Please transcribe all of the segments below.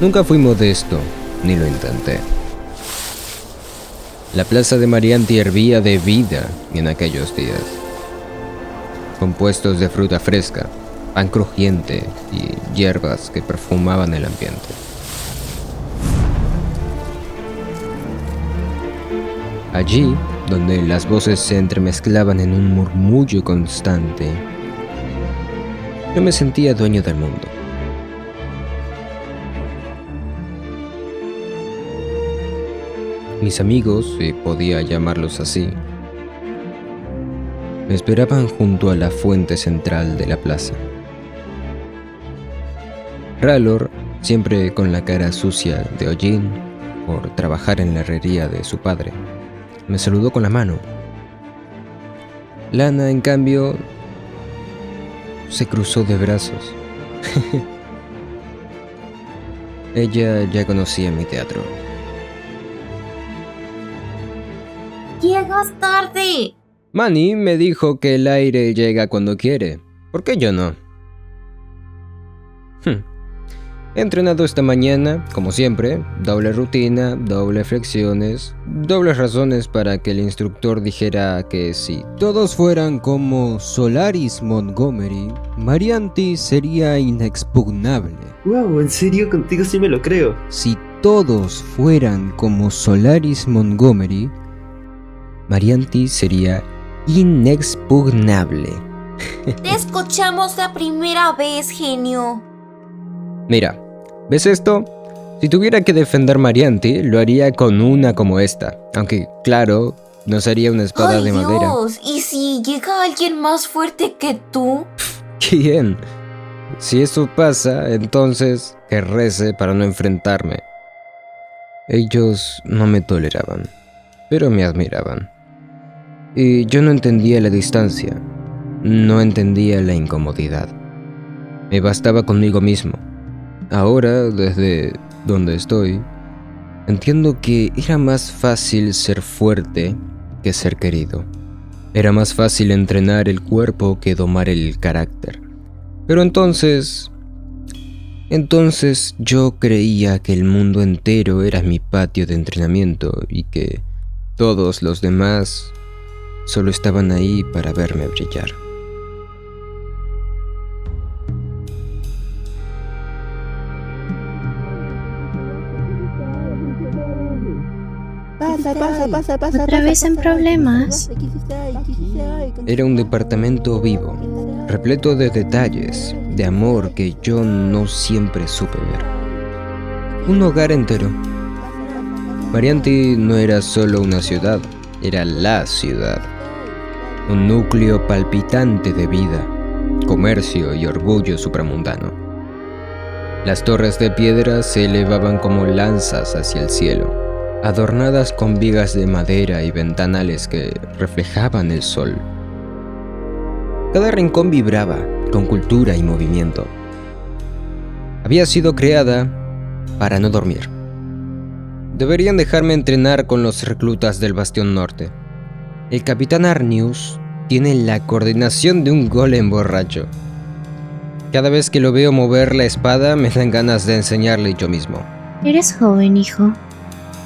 Nunca fui modesto, ni lo intenté. La plaza de Marianti hervía de vida en aquellos días, con puestos de fruta fresca, pan crujiente y hierbas que perfumaban el ambiente. Allí, donde las voces se entremezclaban en un murmullo constante, yo me sentía dueño del mundo. Mis amigos, si podía llamarlos así, me esperaban junto a la fuente central de la plaza. Ralor, siempre con la cara sucia de hollín por trabajar en la herrería de su padre, me saludó con la mano. Lana, en cambio, se cruzó de brazos. Ella ya conocía mi teatro. ¡Llegas tarde! Manny me dijo que el aire llega cuando quiere. ¿Por qué yo no? He entrenado esta mañana, como siempre, doble rutina, doble flexiones, dobles razones para que el instructor dijera que si todos fueran como Solaris Montgomery, Marianti sería inexpugnable. Wow, en serio, contigo sí me lo creo. Si todos fueran como Solaris Montgomery, Marianti sería inexpugnable. Te escuchamos la primera vez, genio. Mira, ¿ves esto? Si tuviera que defender Marianti, lo haría con una como esta. Aunque, claro, no sería una espada ¡Ay, de madera. Dios! ¿Y si llega alguien más fuerte que tú? ¿Quién? Si eso pasa, entonces que rece para no enfrentarme. Ellos no me toleraban, pero me admiraban. Y yo no entendía la distancia, no entendía la incomodidad. Me bastaba conmigo mismo. Ahora, desde donde estoy, entiendo que era más fácil ser fuerte que ser querido. Era más fácil entrenar el cuerpo que domar el carácter. Pero entonces yo creía que el mundo entero era mi patio de entrenamiento y que todos los demás solo estaban ahí para verme brillar. Pasa. ¿Otra vez en problemas? Era un departamento vivo, repleto de detalles, de amor que yo no siempre supe ver. Un hogar entero. Marianti no era solo una ciudad, era la ciudad. Un núcleo palpitante de vida, comercio y orgullo supramundano. Las torres de piedra se elevaban como lanzas hacia el cielo, adornadas con vigas de madera y ventanales que reflejaban el sol. Cada rincón vibraba con cultura y movimiento. Había sido creada para no dormir. Deberían dejarme entrenar con los reclutas del Bastión Norte. El capitán Arnius tiene la coordinación de un golem borracho. Cada vez que lo veo mover la espada me dan ganas de enseñarle yo mismo. Eres joven, hijo.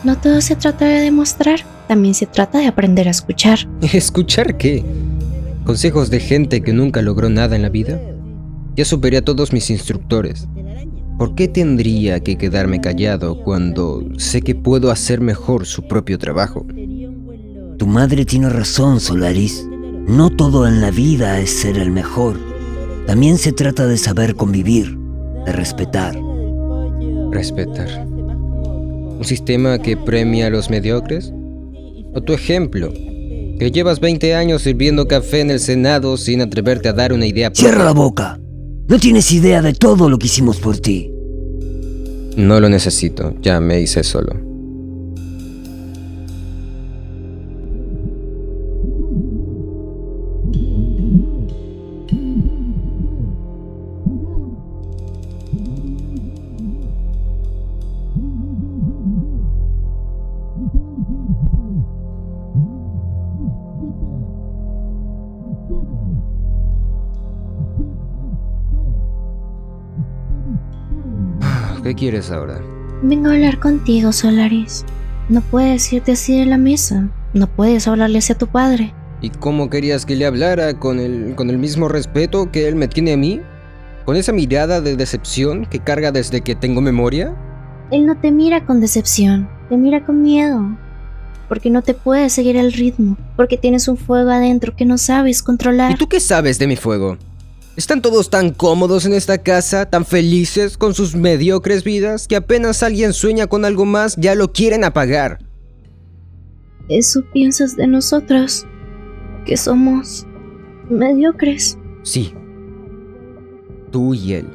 No todo se trata de demostrar, también se trata de aprender a escuchar. ¿Escuchar qué? ¿Consejos de gente que nunca logró nada en la vida? Ya superé a todos mis instructores. ¿Por qué tendría que quedarme callado cuando sé que puedo hacer mejor su propio trabajo? Tu madre tiene razón, Solaris. No todo en la vida es ser el mejor. También se trata de saber convivir, de respetar. Respetar. ¿Un sistema que premia a los mediocres? ¿O tu ejemplo, que llevas 20 años sirviendo café en el Senado sin atreverte a dar una idea propia? ¡Cierra la boca! No tienes idea de todo lo que hicimos por ti. No lo necesito, ya me hice solo. ¿Qué quieres ahora? Vengo a hablar contigo, Solaris. No puedes irte así de la mesa. No puedes hablarle así a tu padre. ¿Y cómo querías que le hablara? ¿Con el mismo respeto que él me tiene a mí? ¿Con esa mirada de decepción que carga desde que tengo memoria? Él no te mira con decepción, te mira con miedo. Porque no te puedes seguir el ritmo. Porque tienes un fuego adentro que no sabes controlar. ¿Y tú qué sabes de mi fuego? ¿Están todos tan cómodos en esta casa, tan felices con sus mediocres vidas, que apenas alguien sueña con algo más ya lo quieren apagar? ¿Eso piensas de nosotros? ¿Que somos mediocres? Sí. Tú y él.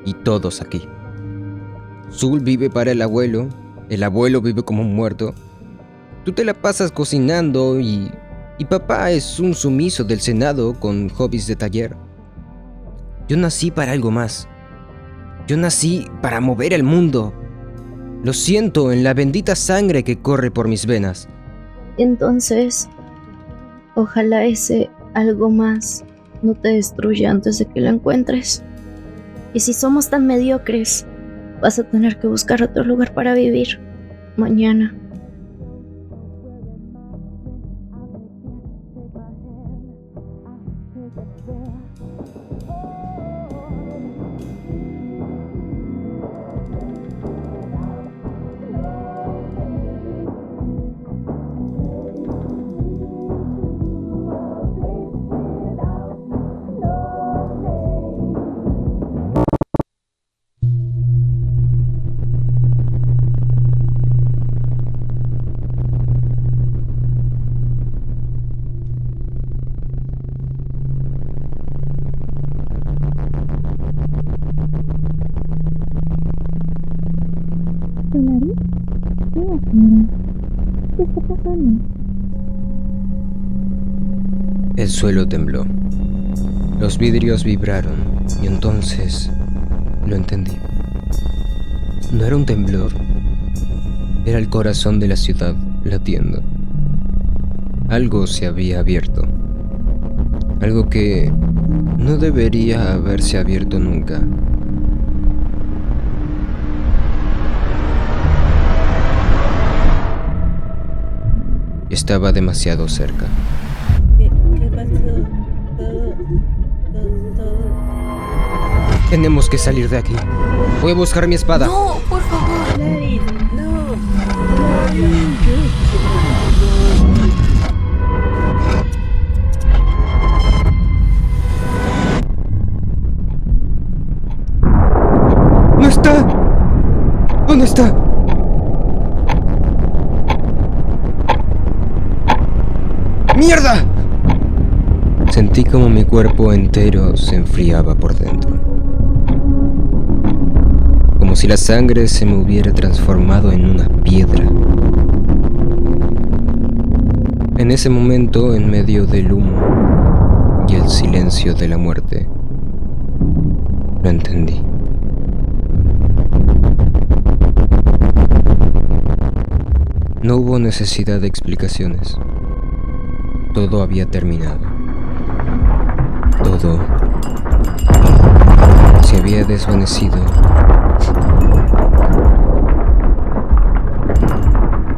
Y todos aquí. Zul vive para el abuelo vive como un muerto. Tú te la pasas cocinando y papá es un sumiso del Senado con hobbies de taller. Yo nací para algo más. Yo nací para mover el mundo. Lo siento en la bendita sangre que corre por mis venas. Entonces, ojalá ese algo más no te destruya antes de que lo encuentres. Y si somos tan mediocres, vas a tener que buscar otro lugar para vivir mañana. Solaris, ¿qué haciendo? ¿Qué está pasando? El suelo tembló. Los vidrios vibraron y entonces lo entendí. No era un temblor, era el corazón de la ciudad latiendo. Algo se había abierto. Algo que no debería haberse abierto nunca. Estaba demasiado cerca. ¿Qué pasó? Tenemos que salir de aquí. Voy a buscar mi espada. No, por favor. Solaris, no. ¡No está! ¿Dónde está? ¡Mierda! Sentí como mi cuerpo entero se enfriaba por dentro. Como si la sangre se me hubiera transformado en una piedra. En ese momento, en medio del humo y el silencio de la muerte, lo entendí. No hubo necesidad de explicaciones. Todo había terminado. Todo se había desvanecido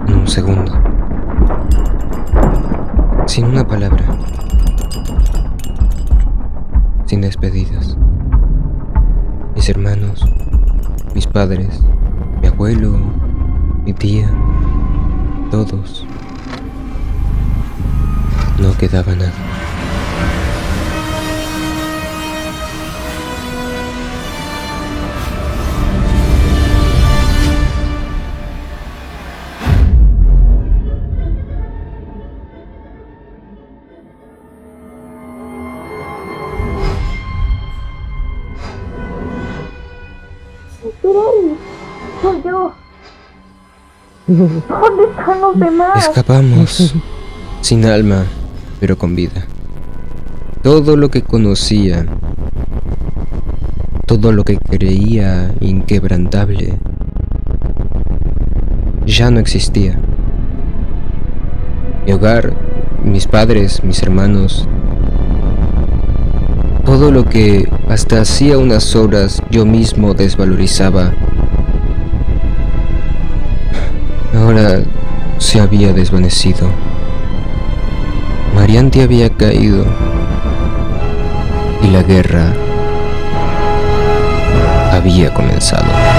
en un segundo. Sin una palabra. Sin despedidas. Mis hermanos, mis padres, mi abuelo, mi tía, todos. No quedaba nada. Soy yo. ¿Dónde están los demás? Escapamos, sin alma, pero con vida. Todo lo que conocía, todo lo que creía inquebrantable, ya no existía. Mi hogar, mis padres, mis hermanos, todo todo lo que hasta hacía unas horas yo mismo desvalorizaba, ahora se había desvanecido. Marianti había caído y la guerra había comenzado.